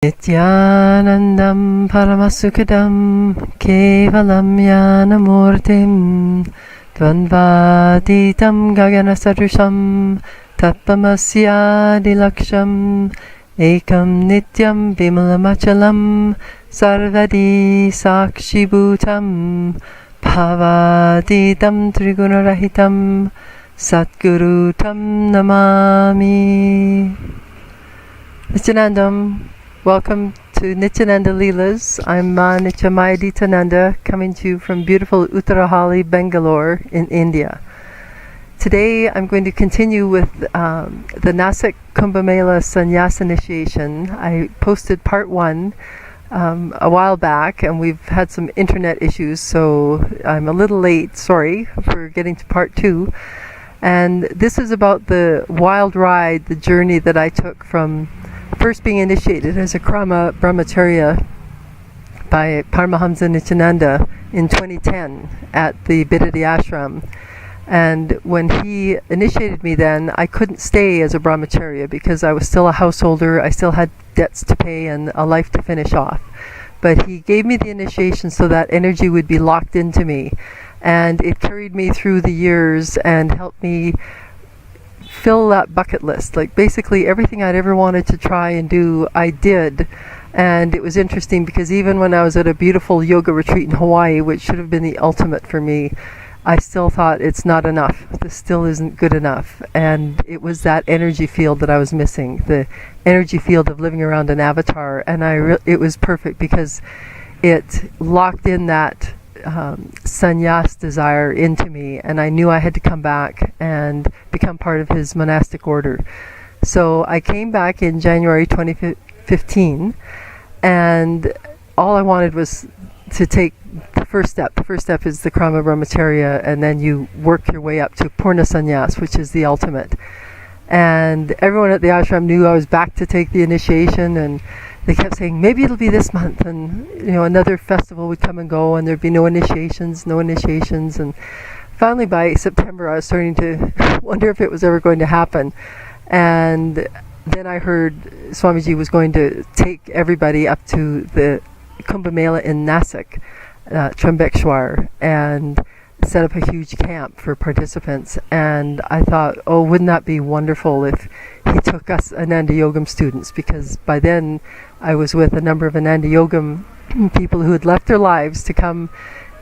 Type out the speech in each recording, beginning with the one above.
Nithyanandam Paramasukadam Kevalam Yanamurtim Dvandvaditam Gaganasarusham Tattvamasyadilaksham Ekam Nityam Vimalamachalam Sarvadi Sakshibhutam Bhavaditam Trigunarahitam Satguru Tam Namami. Nithyanandam, welcome to Nithyananda Leelas. I'm Nityamaya Detonaanda, coming to you from beautiful Uttarahalli, Bangalore in India. Today I'm going to continue with the Nasik Kumbh Mela Sannyas initiation. I posted part 1 a while back, and we've had some internet issues, so I'm a little late, sorry for getting to part 2. And this is about the wild ride, the journey that I took from first being initiated as a Krama Brahmacharya by Paramahamsa Nithyananda in 2010 at the Bidadi Ashram. And when he initiated me then, I couldn't stay as a brahmacharya because I was still a householder, I still had debts to pay and a life to finish off. But he gave me the initiation so that energy would be locked into me. And it carried me through the years and helped me fill that bucket list. Like basically everything I'd ever wanted to try and do, I did. And it was interesting because even when I was at a beautiful yoga retreat in Hawaii, which should have been the ultimate for me, I still thought it's not enough. This still isn't good enough. And it was that energy field that I was missing, the energy field of living around an avatar. And it was perfect because it locked in that sannyas desire into me, and I knew I had to come back and become part of his monastic order. So I came back in January 2015, and all I wanted was to take the first step. The first step is the Krama Brahmacharya, and then you work your way up to Purna Sannyas, which is the ultimate. And everyone at the ashram knew I was back to take the initiation, and they kept saying, maybe it'll be this month, and another festival would come and go, and there'd be no initiations, and finally by September I was starting to wonder if it was ever going to happen. And then I heard Swamiji was going to take everybody up to the Kumbh Mela in Nasik, Trambekeshwar, and set up a huge camp for participants. And I thought, oh, wouldn't that be wonderful if he took us Ananda Yogam students, because by then I was with a number of Ananda Yogam people who had left their lives to come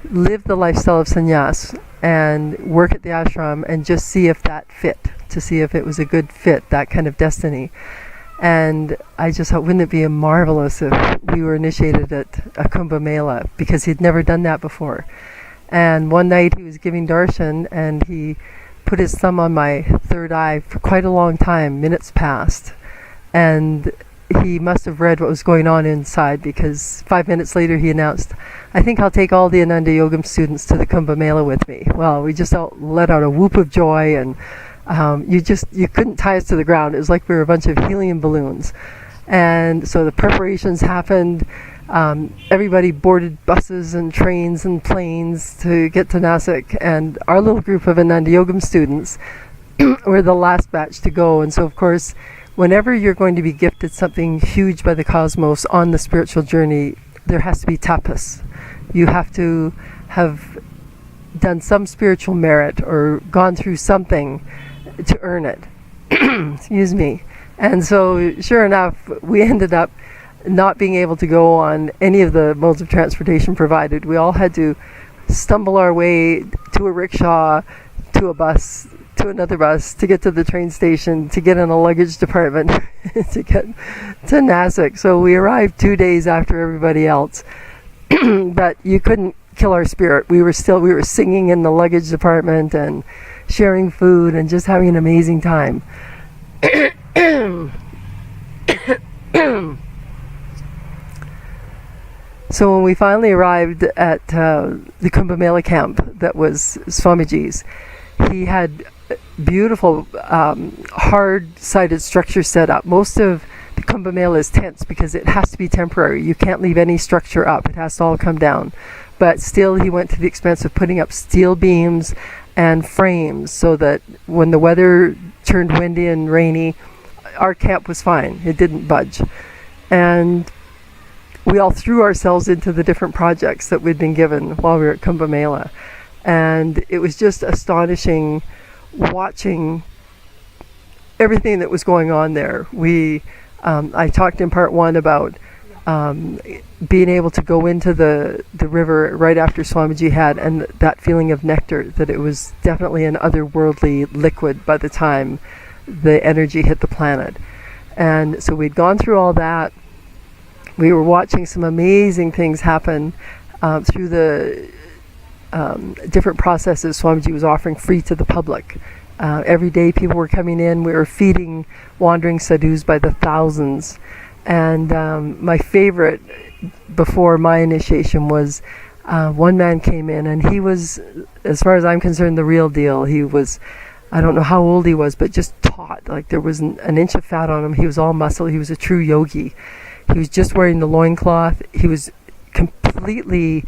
live the lifestyle of sannyas and work at the ashram and just see if that fit, to see if it was a good fit, that kind of destiny. And I just thought, wouldn't it be marvelous if we were initiated at a Kumbh Mela, because he'd never done that before. And one night he was giving darshan, and he put his thumb on my third eye for quite a long time, minutes passed. And he must have read what was going on inside, because 5 minutes later he announced, I think I'll take all the Ananda Yogam students to the Kumbh Mela with me. Well, we just all let out a whoop of joy, and you couldn't tie us to the ground. It was like we were a bunch of helium balloons. And so the preparations happened. Everybody boarded buses and trains and planes to get to Nasik, and our little group of Ananda Yogam students were the last batch to go. And so of course, whenever you're going to be gifted something huge by the cosmos on the spiritual journey, there has to be tapas. You have to have done some spiritual merit or gone through something to earn it. Excuse me. And so sure enough, we ended up not being able to go on any of the modes of transportation provided. We all had to stumble our way to a rickshaw, to a bus, to another bus, to get to the train station, to get in a luggage department, to get to Nasik. So we arrived 2 days after everybody else. But you couldn't kill our spirit. We were singing in the luggage department and sharing food and just having an amazing time. So when we finally arrived at the Kumbh Mela camp that was Swamiji's, he had beautiful hard-sided structure set up. Most of the Kumbh Mela is tents because it has to be temporary. You can't leave any structure up. It has to all come down. But still he went to the expense of putting up steel beams and frames so that when the weather turned windy and rainy, our camp was fine. It didn't budge. And we all threw ourselves into the different projects that we'd been given while we were at Kumbh Mela. And it was just astonishing watching everything that was going on there. I talked in part one about being able to go into the river right after Swamiji had, and that feeling of nectar, that it was definitely an otherworldly liquid by the time the energy hit the planet. And so we'd gone through all that. We were watching some amazing things happen through the different processes Swamiji was offering free to the public. Every day people were coming in. We were feeding wandering sadhus by the thousands. And my favorite before my initiation was one man came in, and he was, as far as I'm concerned, the real deal. He was, I don't know how old he was, but just taut. Like there was an inch of fat on him. He was all muscle. He was a true yogi. He was just wearing the loincloth. He was completely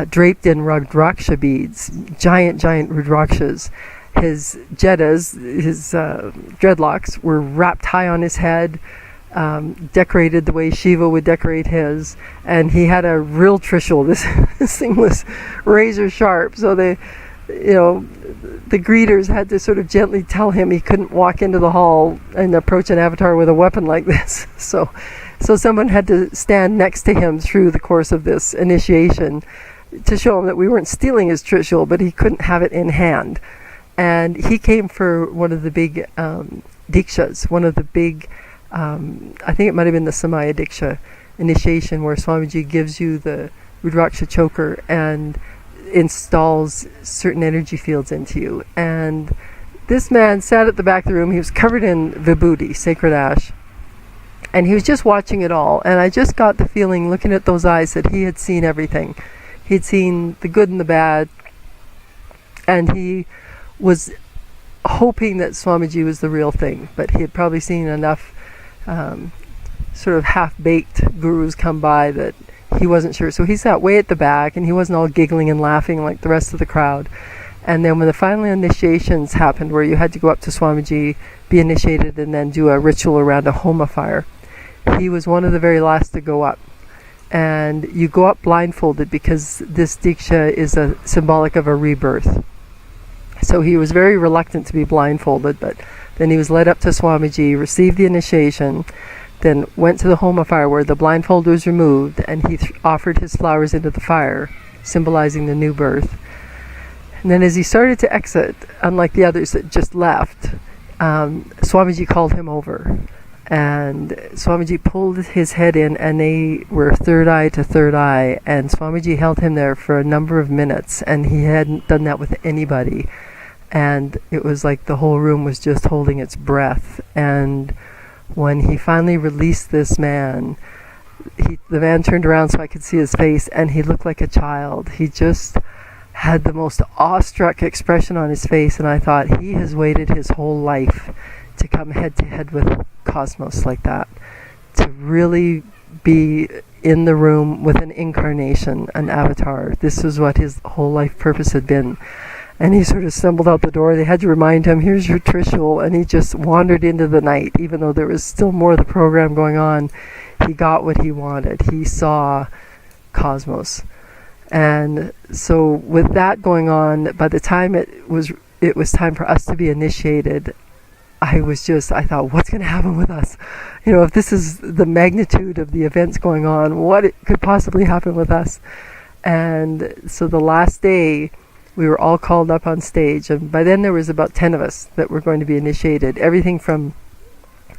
draped in Rudraksha beads, giant Rudrakshas. His jettas, his dreadlocks, were wrapped high on his head, decorated the way Shiva would decorate his, and he had a real trishul. This thing was razor sharp, so the greeters had to sort of gently tell him he couldn't walk into the hall and approach an avatar with a weapon like this. So someone had to stand next to him through the course of this initiation to show him that we weren't stealing his trishul, but he couldn't have it in hand. And he came for one of the big dikshas, one of the big, I think it might have been the Samaya Diksha initiation, where Swamiji gives you the Rudraksha choker and installs certain energy fields into you. And this man sat at the back of the room. He was covered in vibhuti, sacred ash, and he was just watching it all. And I just got the feeling, looking at those eyes, that he had seen everything. He'd seen the good and the bad, and he was hoping that Swamiji was the real thing, but he had probably seen enough sort of half-baked gurus come by that he wasn't sure. So he sat way at the back, and he wasn't all giggling and laughing like the rest of the crowd. And then when the final initiations happened, where you had to go up to Swamiji, be initiated, and then do a ritual around a homa fire, he was one of the very last to go up. And you go up blindfolded, because this diksha is a symbolic of a rebirth. So he was very reluctant to be blindfolded, but then he was led up to Swamiji, received the initiation, then went to the homa fire where the blindfold was removed, and he offered his flowers into the fire, symbolizing the new birth. And then as he started to exit, unlike the others that just left, Swamiji called him over. And Swamiji pulled his head in, and they were third eye to third eye, and Swamiji held him there for a number of minutes, and he hadn't done that with anybody. And it was like the whole room was just holding its breath. And when he finally released this man, the man turned around so I could see his face, and he looked like a child. He just had the most awestruck expression on his face, and I thought, he has waited his whole life to come head to head with cosmos like that, to really be in the room with an incarnation, an avatar. This was what his whole life purpose had been. And he sort of stumbled out the door. They had to remind him, here's your trishul, and he just wandered into the night. Even though there was still more of the program going on, he got what he wanted. He saw cosmos. And so with that going on, by the time it was time for us to be initiated, I thought, what's going to happen with us? If this is the magnitude of the events going on, what could possibly happen with us? And so the last day, we were all called up on stage, and by then there was about 10 of us that were going to be initiated. Everything from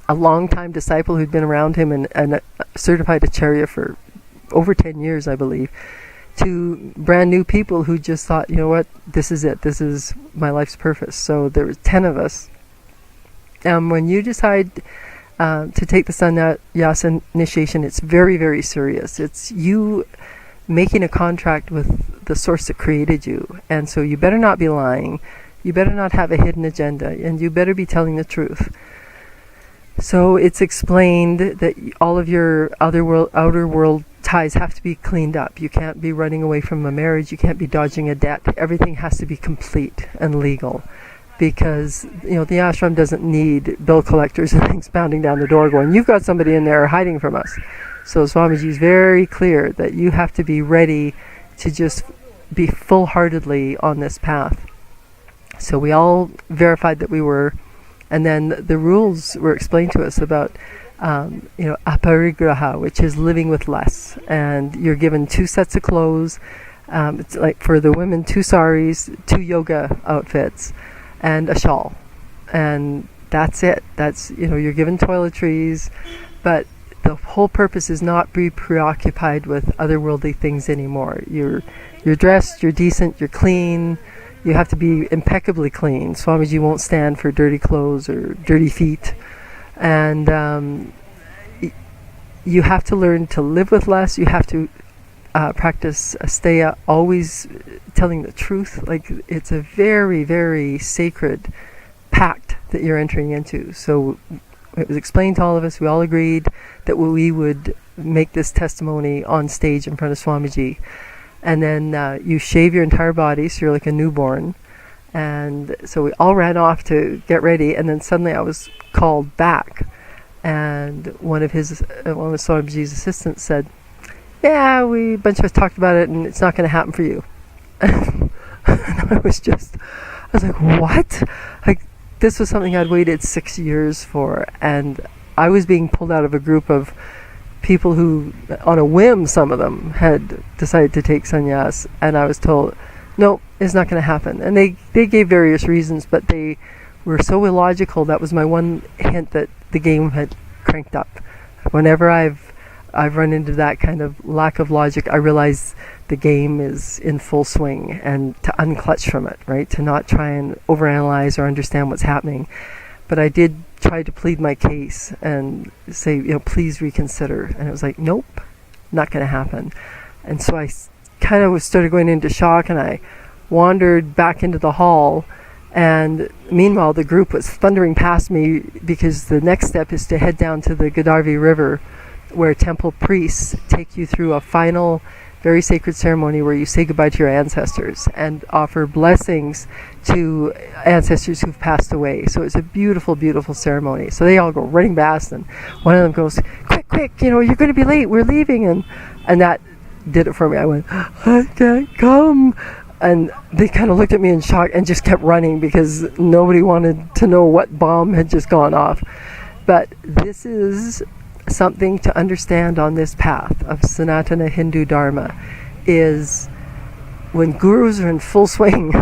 a long-time disciple who'd been around him and certified acharya for over 10 years, I believe, to brand new people who just thought, you know what, this is it. This is my life's purpose. So there was 10 of us. When you decide to take the sannyas initiation, it's very, very serious. It's you making a contract with the source that created you. And so you better not be lying. You better not have a hidden agenda. And you better be telling the truth. So it's explained that all of your outer world ties have to be cleaned up. You can't be running away from a marriage. You can't be dodging a debt. Everything has to be complete and legal. because the ashram doesn't need bill collectors and things pounding down the door going, you've got somebody in there hiding from us. So Swamiji is very clear that you have to be ready to just be full-heartedly on this path. So we all verified that we were, and then the rules were explained to us about aparigraha, which is living with less, and you're given 2 sets of clothes. It's like for the women, 2 saris, 2 yoga outfits, and a shawl, and that's it. That's you're given toiletries, but the whole purpose is not be preoccupied with otherworldly things anymore. You're dressed, you're decent, you're clean. You have to be impeccably clean. Swamiji won't stand for dirty clothes or dirty feet, and you have to learn to live with less. You have to practice asteya, always telling the truth. Like, it's a very, very sacred pact that you're entering into. So it was explained to all of us. We all agreed that we would make this testimony on stage in front of Swamiji. And then you shave your entire body, so you're like a newborn. And so we all ran off to get ready, and then suddenly I was called back. And one of Swamiji's assistants said, yeah, a bunch of us talked about it, and it's not going to happen for you. And I was like, what? Like, this was something I'd waited 6 years for, and I was being pulled out of a group of people who, on a whim, some of them had decided to take sannyas, and I was told, no, it's not going to happen. And they gave various reasons, but they were so illogical. That was my one hint that the game had cranked up. Whenever I've run into that kind of lack of logic, I realize the game is in full swing, and to unclutch from it, right? To not try and overanalyze or understand what's happening. But I did try to plead my case and say, please reconsider. And it was like, nope, not going to happen. And so I kind of started going into shock, and I wandered back into the hall. And meanwhile, the group was thundering past me, because the next step is to head down to the Godavari River, where temple priests take you through a final, very sacred ceremony where you say goodbye to your ancestors and offer blessings to ancestors who've passed away. So it's a beautiful, beautiful ceremony. So they all go running past, and one of them goes, quick, you're going to be late, we're leaving. And that did it for me. I went, I can't come. And they kind of looked at me in shock and just kept running, because nobody wanted to know what bomb had just gone off. But this is something to understand on this path of Sanatana Hindu Dharma, is when gurus are in full swing,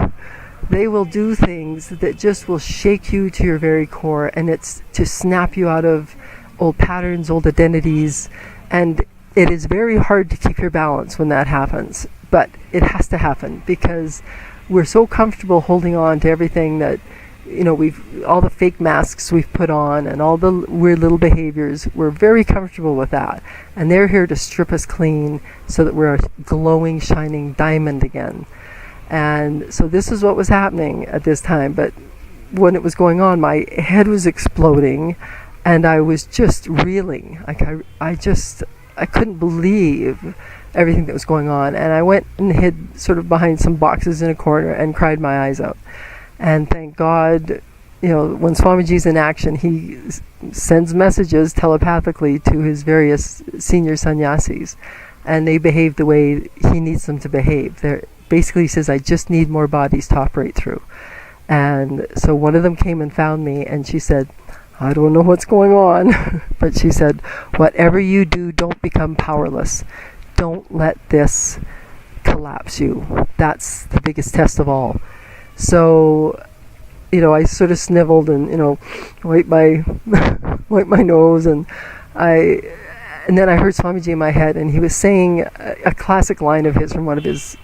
they will do things that just will shake you to your very core, and it's to snap you out of old patterns, old identities, and it is very hard to keep your balance when that happens. But it has to happen, because we're so comfortable holding on to everything that, all the fake masks we've put on and all the weird little behaviors. We're very comfortable with that. And they're here to strip us clean so that we're a glowing, shining diamond again. And so this is what was happening at this time. But when it was going on, my head was exploding, and I was just reeling. Like I couldn't believe everything that was going on. And I went and hid sort of behind some boxes in a corner and cried my eyes out. And thank God, when Swamiji's in action, he sends messages telepathically to his various senior sannyasis, and they behave the way he needs them to behave. Basically, he says, I just need more bodies to operate through. And so one of them came and found me, and she said, I don't know what's going on, but she said, whatever you do, don't become powerless. Don't let this collapse you. That's the biggest test of all. So, I sort of sniveled and, wiped my nose, and then I heard Swamiji in my head, and he was saying a classic line of his from one of his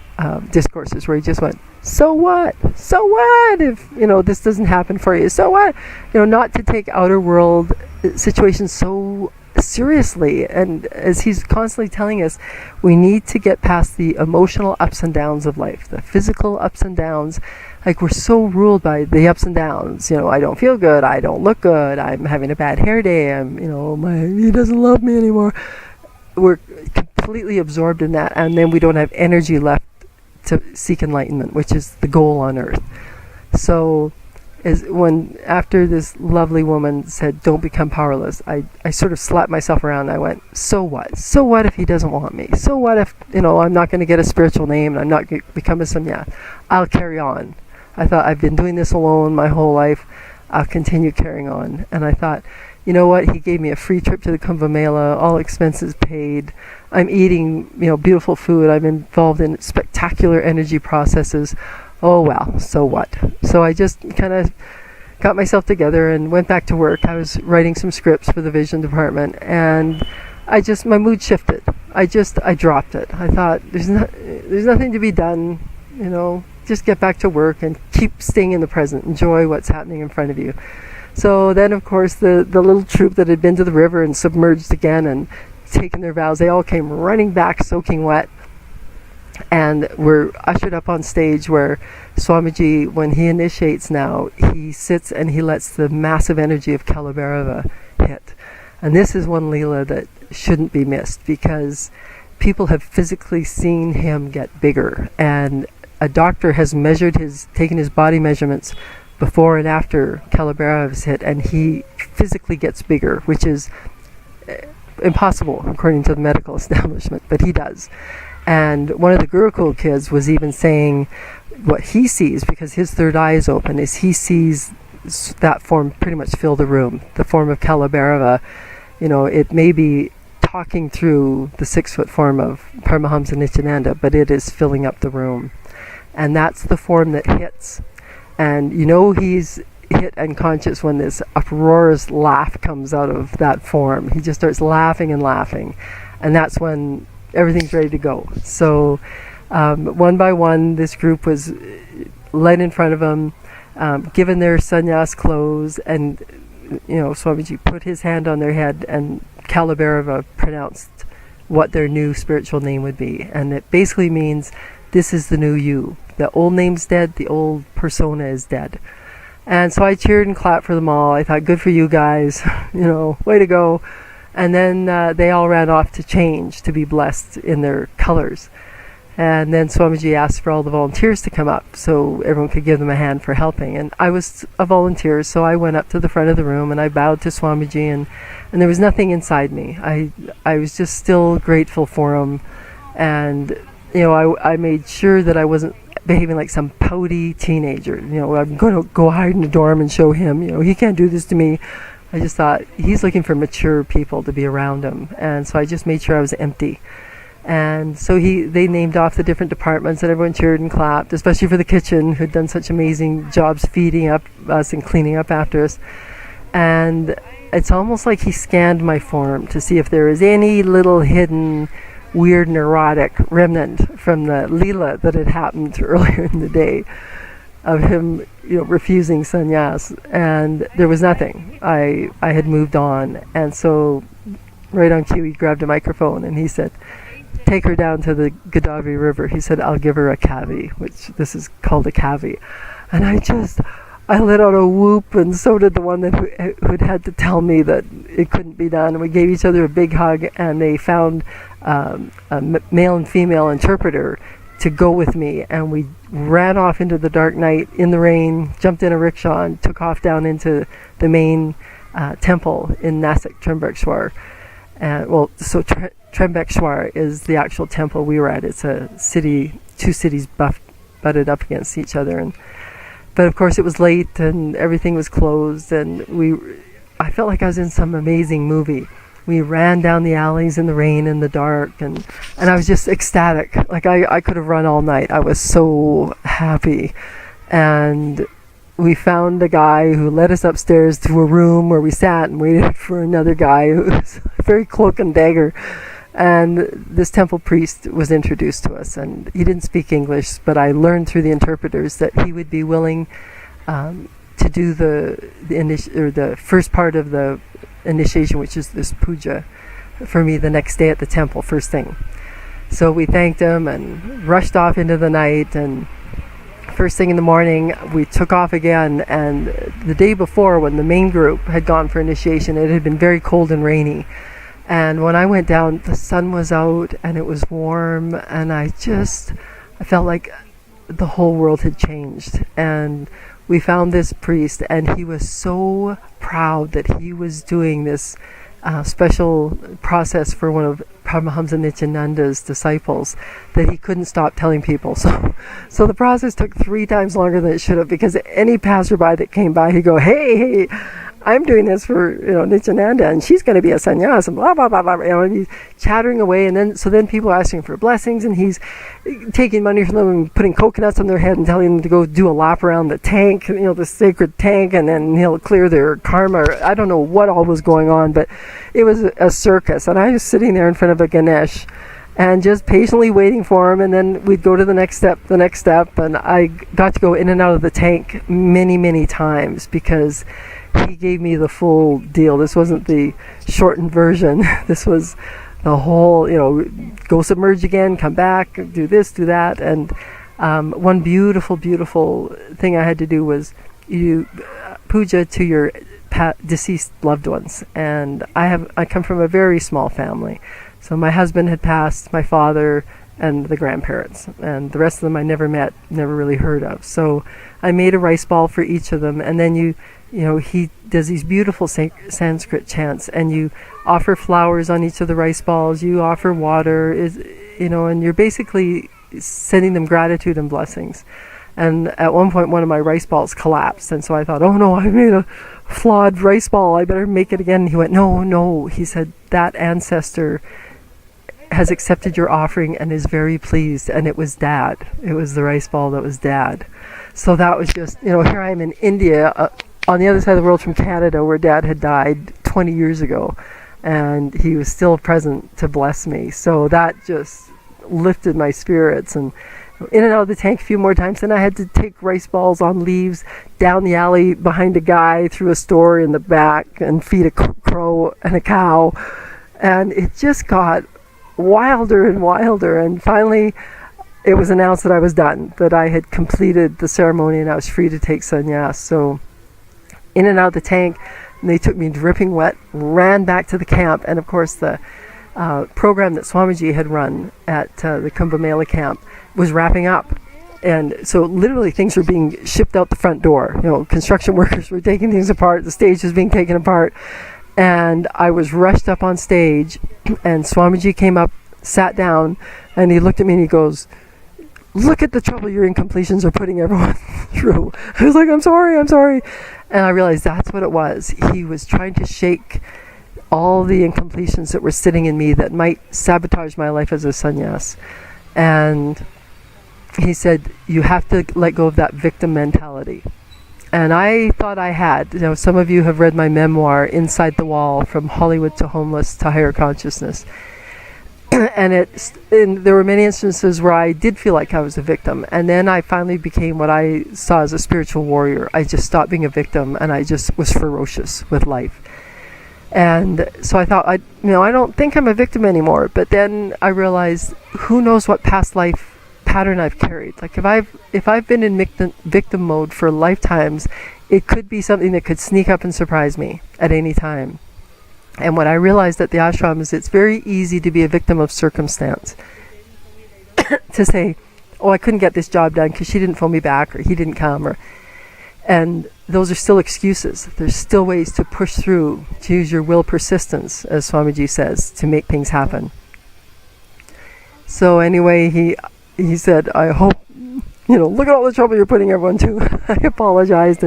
discourses, where he just went, so what? So what if, this doesn't happen for you? So what? Not to take outer world situations so seriously. And as he's constantly telling us, we need to get past the emotional ups and downs of life, the physical ups and downs. Like, we're so ruled by the ups and downs. I don't feel good, I don't look good, I'm having a bad hair day, he doesn't love me anymore. We're completely absorbed in that, and then we don't have energy left to seek enlightenment, which is the goal on earth. So is when, after this lovely woman said, don't become powerless, I sort of slapped myself around. I went, so what? So what if he doesn't want me? So what if, I'm not going to get a spiritual name and I'm not going to become a sannyas? I'll carry on. I thought, I've been doing this alone my whole life. I'll continue carrying on. And I thought, you know what? He gave me a free trip to the Kumbh Mela, all expenses paid. I'm eating, beautiful food. I'm involved in spectacular energy processes. Oh well, so what? So I just kind of got myself together and went back to work. I was writing some scripts for the vision department, and my mood shifted. I dropped it. I thought, there's nothing to be done, just get back to work and keep staying in the present. Enjoy what's happening in front of you. So then, of course, the little troop that had been to the river and submerged again and taken their vows, they all came running back soaking wet. And we're ushered up on stage where Swamiji, when he initiates now, he sits and he lets the massive energy of Kalabhairava hit. And this is one Leela that shouldn't be missed, because people have physically seen him get bigger. And a doctor has taken his body measurements before and after Kalabhairava's hit, and he physically gets bigger, which is impossible according to the medical establishment, but he does. And one of the Gurukul kids was even saying what he sees, because his third eye is open, is he sees that form pretty much fill the room. The form of Kalabhairava, it may be talking through the 6-foot form of Paramahamsa Nithyananda, but it is filling up the room. And that's the form that hits. And he's hit unconscious when this uproarious laugh comes out of that form. He just starts laughing and laughing. And that's when everything's ready to go. So one by one, this group was led in front of him, given their sannyas clothes, and Swamiji put his hand on their head, and Kalabhairava pronounced what their new spiritual name would be. And it basically means, this is the new you. The old name's dead, the old persona is dead. And so I cheered and clapped for them all. I thought, good for you guys, way to go. And then they all ran off to change, to be blessed in their colors. And then Swamiji asked for all the volunteers to come up so everyone could give them a hand for helping. And I was a volunteer, so I went up to the front of the room and I bowed to Swamiji, and there was nothing inside me. I was just still grateful for him. And, I made sure that I wasn't behaving like some pouty teenager. I'm going to go hide in the dorm and show him, he can't do this to me. I just thought, he's looking for mature people to be around him. And so I just made sure I was empty. And so they named off the different departments, and everyone cheered and clapped, especially for the kitchen, who'd done such amazing jobs feeding up us and cleaning up after us. And it's almost like he scanned my form to see if there was any little hidden weird neurotic remnant from the Leela that had happened earlier in the day of him, refusing sannyas. And there was nothing. I had moved on. And so right on cue, he grabbed a microphone and he said, take her down to the Godavari River. He said, I'll give her a kavi, which this is called a kavi. And I let out a whoop, and so did the one who'd had to tell me that it couldn't be done. And we gave each other a big hug, and they found a male and female interpreter to go with me. And we ran off into the dark night in the rain, jumped in a rickshaw, and took off down into the main temple in Nasik, Trembekeshwar. So Trembekeshwar is the actual temple we were at. It's a city, two cities butted up against each other. But of course it was late and everything was closed, and I felt like I was in some amazing movie. We ran down the alleys in the rain and the dark, and I was just ecstatic. Like I could have run all night. I was so happy. And we found a guy who led us upstairs to a room where we sat and waited for another guy who was very cloak and dagger. And this temple priest was introduced to us, and he didn't speak English, but I learned through the interpreters that he would be willing to do the first part of the initiation, which is this puja, for me the next day at the temple, first thing. So we thanked him and rushed off into the night, and first thing in the morning we took off again. And the day before, when the main group had gone for initiation, it had been very cold and rainy. And when I went down, the sun was out and it was warm, and I felt like the whole world had changed. And we found this priest, and he was so proud that he was doing this special process for one of Paramahamsa Nithyananda's disciples, that he couldn't stop telling people. So the process took 3 times longer than it should have, because any passerby that came by, he'd go, hey, I'm doing this for Nithyananda, and she's going to be a sannyas, and blah blah blah blah. And he's chattering away, and then people are asking for blessings, and he's taking money from them and putting coconuts on their head and telling them to go do a lap around the tank, the sacred tank, and then he'll clear their karma. I don't know what all was going on, but it was a circus, and I was sitting there in front of a Ganesh and just patiently waiting for him, and then we'd go to the next step, and I got to go in and out of the tank many times, because he gave me the full deal. This wasn't the shortened version. This was the whole, go submerge again, come back, do this, do that. And one beautiful thing I had to do was puja to your deceased loved ones. And I come from a very small family. So my husband had passed, my father, and the grandparents, and the rest of them I never met, never really heard of. So I made a rice ball for each of them, and then he does these beautiful Sanskrit chants, and you offer flowers on each of the rice balls, you offer water, and you're basically sending them gratitude and blessings. And at one point, one of my rice balls collapsed, and so I thought, oh no, I made a flawed rice ball, I better make it again. And he went, no, he said, that ancestor has accepted your offering and is very pleased. And it was Dad. It was the rice ball that was Dad. So that was just, here I am in India, on the other side of the world from Canada, where Dad had died 20 years ago, and he was still present to bless me. So that just lifted my spirits, and in and out of the tank a few more times. Then I had to take rice balls on leaves down the alley behind a guy through a store in the back and feed a crow and a cow. And it just got wilder and wilder, and finally it was announced that I was done, that I had completed the ceremony and I was free to take sannyas. So in and out of the tank, and they took me dripping wet, ran back to the camp, and of course the program that Swamiji had run at the Kumbh Mela camp was wrapping up. And so literally things were being shipped out the front door. Construction workers were taking things apart, the stage was being taken apart, and I was rushed up on stage, and Swamiji came up, sat down, and he looked at me and he goes, look at the trouble your incompletions are putting everyone through. I was like, I'm sorry. And I realized that's what it was. He was trying to shake all the incompletions that were sitting in me that might sabotage my life as a sannyas. And he said, you have to let go of that victim mentality. And I thought I had. Some of you have read my memoir, Inside the Wall, From Hollywood to Homeless to Higher Consciousness. And there were many instances where I did feel like I was a victim. And then I finally became what I saw as a spiritual warrior. I just stopped being a victim, and I just was ferocious with life. And so I thought, I don't think I'm a victim anymore. But then I realized, who knows what past life pattern I've carried. Like if I've been in victim mode for lifetimes, it could be something that could sneak up and surprise me at any time. And what I realized at the ashram is it's very easy to be a victim of circumstance. To say, oh, I couldn't get this job done because she didn't phone me back, or he didn't come, and those are still excuses. There's still ways to push through, to use your will persistence, as Swamiji says, to make things happen. So anyway, he said, I hope, look at all the trouble you're putting everyone to. I apologized,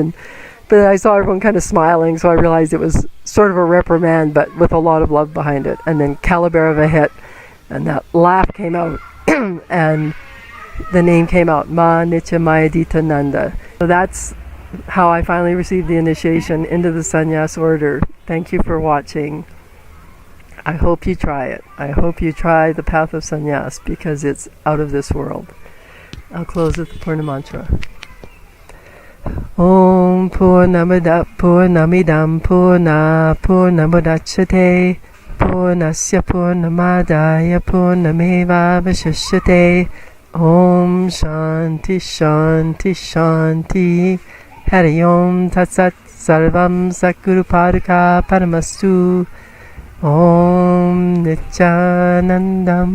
but I saw everyone kind of smiling, so I realized it was sort of a reprimand, but with a lot of love behind it. And then Kalabhairava hit, and that laugh came out, and the name came out, Ma Nitya Maya Detonating. So that's how I finally received the initiation into the sannyas order. Thank you for watching. I hope you try it. I hope you try the path of sannyas, because it's out of this world. I'll close with the Purna mantra. Om Purnamada Purnamidam Purna Purnamudachyate Purnasya Purnamadaya Purnameva Vashishyate. Om Shanti Shanti Shanti. Hari Om Tatsat Sarvam Sakuru Padaka Paramastu. Om Nityanandam.